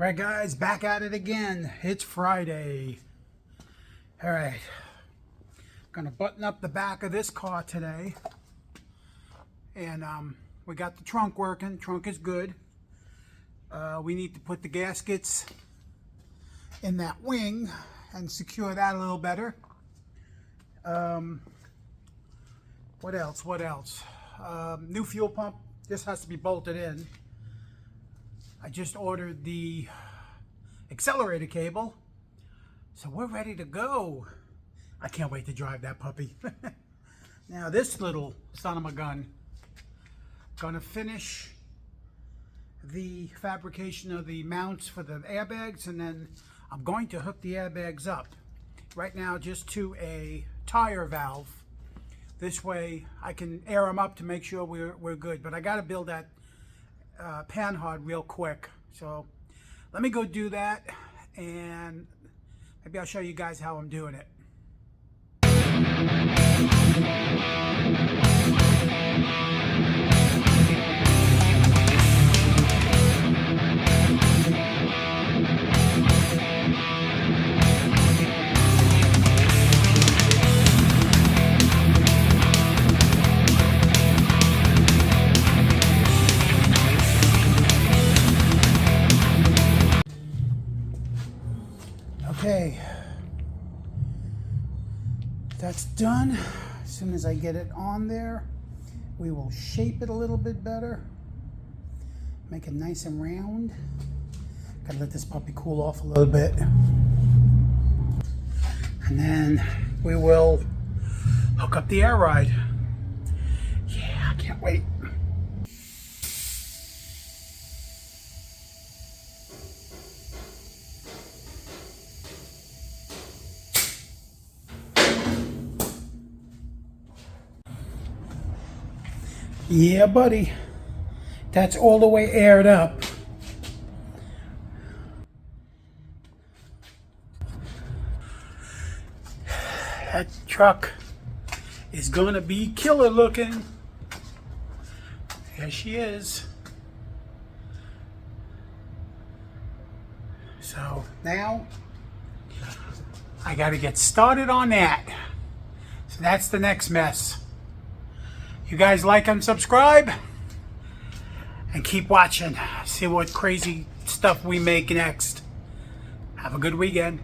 Alright guys, back at it again. It's Friday. Alright. Gonna button up the back of this car today. And we got the trunk working. Trunk is good. We need to put the gaskets in that wing and secure that a little better. What else? New fuel pump. This has to be bolted in. I just ordered the accelerator cable, so we're ready to go. I can't wait to drive that puppy. Now this little son of a gun, gonna finish the fabrication of the mounts for the airbags, and then I'm going to hook the airbags up right now just to a tire valve. This way I can air them up to make sure we're good, but I got to build that panhard real quick. So let me go do that, and maybe I'll show you guys how I'm doing it. Okay, that's done. As soon as I get it on there, we will shape it a little bit better, make it nice and round. Gotta let this puppy cool off a little bit, and then we will hook up the air ride. Yeah, I can't wait. Yeah, buddy. That's all the way aired up. That truck is gonna be killer looking. There she is. So now I gotta get started on that. So that's the next mess. You guys like and subscribe, and keep watching. See what crazy stuff we make next. Have a good weekend.